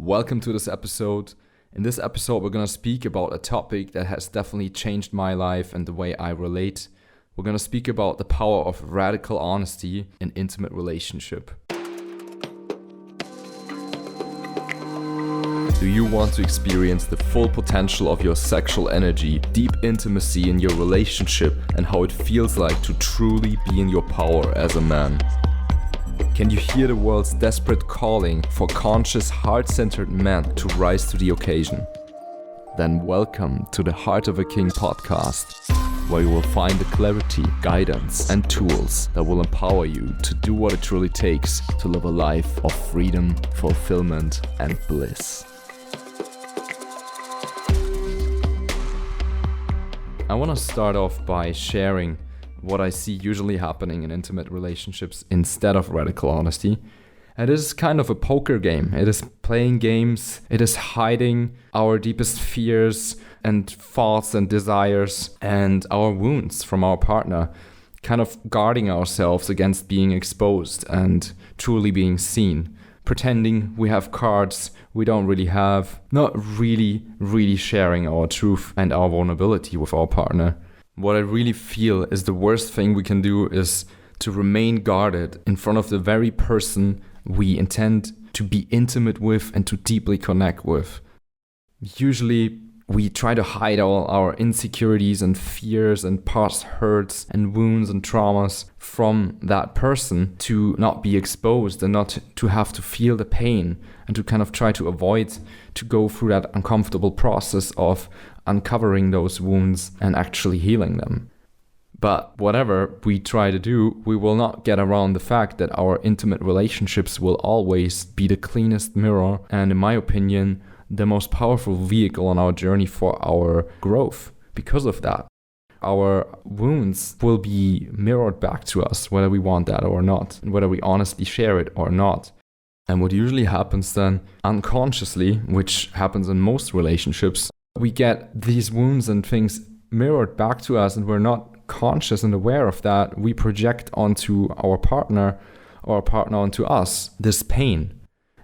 Welcome to this episode. In this episode, we're going to speak about a topic that has definitely changed my life and the way I relate. We're going to speak about the power of radical honesty in intimate relationship. Do you want to experience the full potential of your sexual energy, deep intimacy in your relationship, and how it feels like to truly be in your power as a man? Can you hear the world's desperate calling for conscious, heart-centered men to rise to the occasion? Then welcome to the Heart of a King podcast, where you will find the clarity, guidance, and tools that will empower you to do what it truly takes to live a life of freedom, fulfillment, and bliss. I want to start off by sharing what I see usually happening in intimate relationships instead of radical honesty. It is kind of a poker game. It is playing games. It is hiding our deepest fears and thoughts and desires and our wounds from our partner, kind of guarding ourselves against being exposed and truly being seen, pretending we have cards we don't really have, not really sharing our truth and our vulnerability with our partner. What I really feel is the worst thing we can do is to remain guarded in front of the very person we intend to be intimate with and to deeply connect with. Usually, we try to hide all our insecurities and fears and past hurts and wounds and traumas from that person to not be exposed and not to have to feel the pain and to kind of try to avoid to go through that uncomfortable process of uncovering those wounds and actually healing them. But whatever we try to do, we will not get around the fact that our intimate relationships will always be the cleanest mirror and, in my opinion, the most powerful vehicle on our journey for our growth. Because of that, our wounds will be mirrored back to us, whether we want that or not, and whether we honestly share it or not. And what usually happens then, unconsciously, which happens in most relationships, we get these wounds and things mirrored back to us and we're not conscious and aware of that. We project onto our partner or our partner onto us this pain.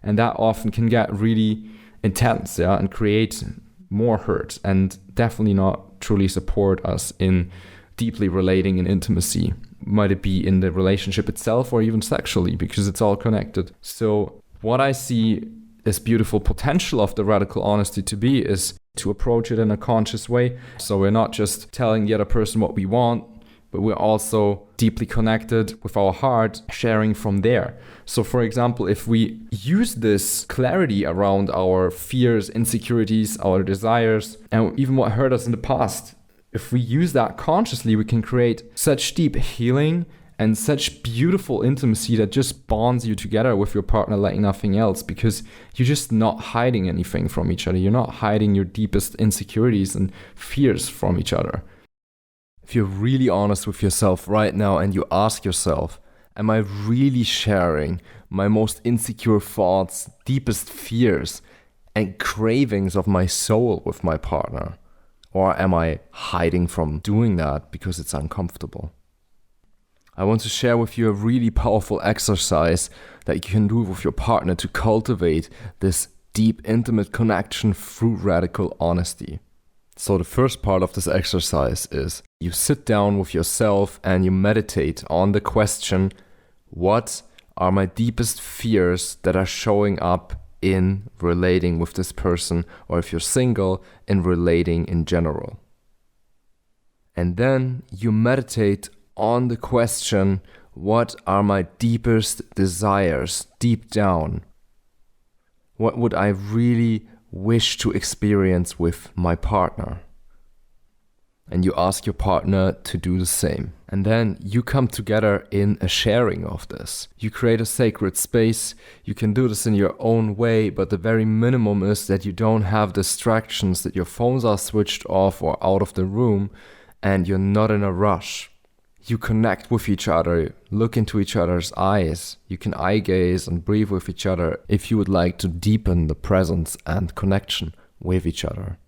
And that often can get really intense, and create more hurt and definitely not truly support us in deeply relating in intimacy. Might it be in the relationship itself or even sexually, because it's all connected. So what I see as beautiful potential of the radical honesty to be is to approach it in a conscious way. So we're not just telling the other person what we want, but we're also deeply connected with our heart, sharing from there. So for example, if we use this clarity around our fears, insecurities, our desires, and even what hurt us in the past, if we use that consciously, we can create such deep healing and such beautiful intimacy that just bonds you together with your partner like nothing else, because you're just not hiding anything from each other. You're not hiding your deepest insecurities and fears from each other. If you're really honest with yourself right now and you ask yourself, am I really sharing my most insecure thoughts, deepest fears, and cravings of my soul with my partner? Or am I hiding from doing that because it's uncomfortable? I want to share with you a really powerful exercise that you can do with your partner to cultivate this deep, intimate connection through radical honesty. So the first part of this exercise is you sit down with yourself and you meditate on the question, what are my deepest fears that are showing up in relating with this person, or if you're single, in relating in general? And then you meditate on the question, what are my deepest desires deep down? What would I really wish to experience with my partner? And you ask your partner to do the same. And then you come together in a sharing of this. You create a sacred space. You can do this in your own way, but the very minimum is that you don't have distractions, that your phones are switched off or out of the room, and you're not in a rush. You connect with each other, look into each other's eyes. You can eye gaze and breathe with each other if you would like to deepen the presence and connection with each other.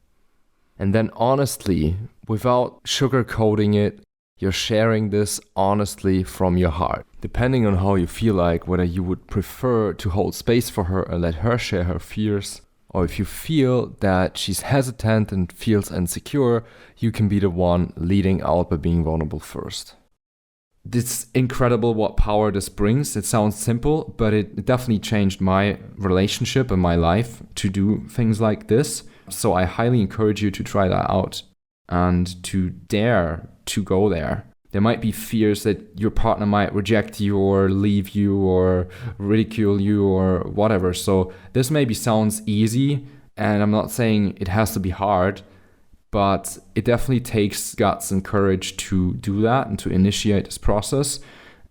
And then honestly, without sugarcoating it, you're sharing this honestly from your heart. depending on how you feel like, whether you would prefer to hold space for her and let her share her fears, or if you feel that she's hesitant and feels insecure, you can be the one leading out by being vulnerable first. It's incredible what power this brings. It sounds simple, but it definitely changed my relationship and my life to do things like this. So I highly encourage you to try that out and to dare to go there. There might be fears that your partner might reject you or leave you or ridicule you or whatever. So this maybe sounds easy, and I'm not saying it has to be hard, but it definitely takes guts and courage to do that and to initiate this process.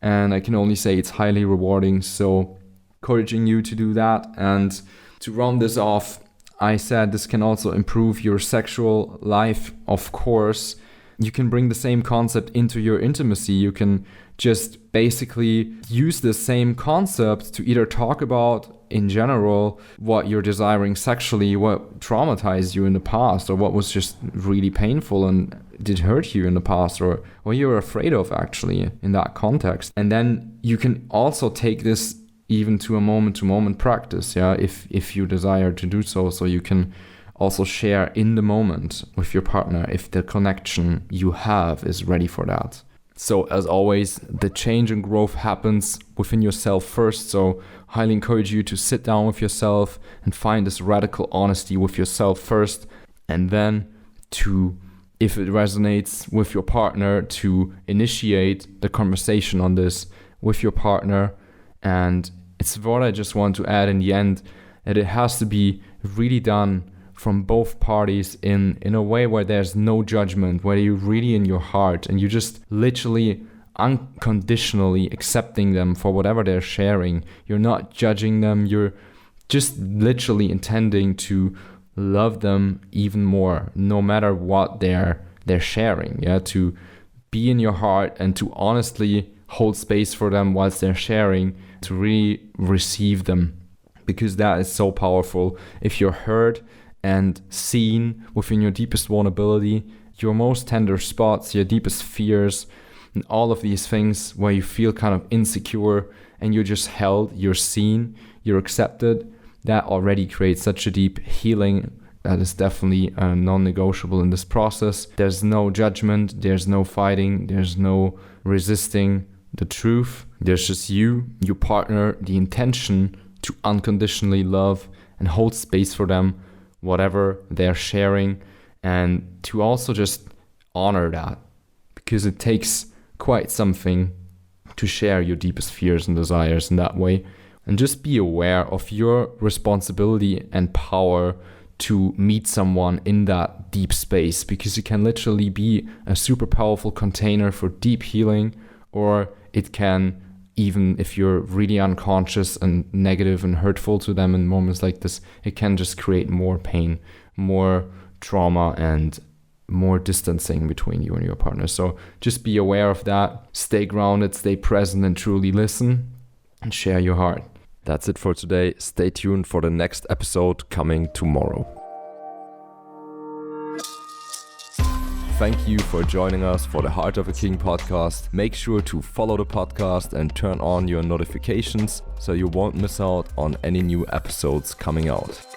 And I can only say it's highly rewarding. So encouraging you to do that. And to round this off, I said this can also improve your sexual life, of course. You can bring the same concept into your intimacy. You can just basically use the same concept to either talk about in general what you're desiring sexually, what traumatized you in the past, or what was just really painful and did hurt you in the past, or what you're afraid of actually in that context. And then you can also take this even to a moment-to-moment practice, if you desire to do so. So you can also share in the moment with your partner if the connection you have is ready for that. So as always, the change and growth happens within yourself first. So highly encourage you to sit down with yourself and find this radical honesty with yourself first. And then to, if it resonates with your partner, to initiate the conversation on this with your partner. And it's what I just want to add in the end, that it has to be really done from both parties in a way where there's no judgment, where you're really in your heart and you just literally unconditionally accepting them for whatever they're sharing. You're not judging them. You're just literally intending to love them even more, no matter what they're sharing. To be in your heart and to honestly hold space for them whilst they're sharing, to really receive them, because that is so powerful. If you're heard and seen within your deepest vulnerability, your most tender spots, your deepest fears, and all of these things where you feel kind of insecure and you're just held, you're seen, you're accepted, that already creates such a deep healing that is definitely non-negotiable in this process. There's no judgment, there's no fighting, there's no resisting the truth. There's just you, your partner, the intention to unconditionally love and hold space for them, whatever they're sharing, and to also just honor that, because it takes quite something to share your deepest fears and desires in that way. And just be aware of your responsibility and power to meet someone in that deep space, because it can literally be a super powerful container for deep healing, or it can, even if you're really unconscious and negative and hurtful to them in moments like this, it can just create more pain, more trauma, and more distancing between you and your partner. So just be aware of that. Stay grounded, stay present, and truly listen and share your heart. That's it for today. Stay tuned for the next episode coming tomorrow. Thank you for joining us for the Heart of a King podcast. Make sure to follow the podcast and turn on your notifications so you won't miss out on any new episodes coming out.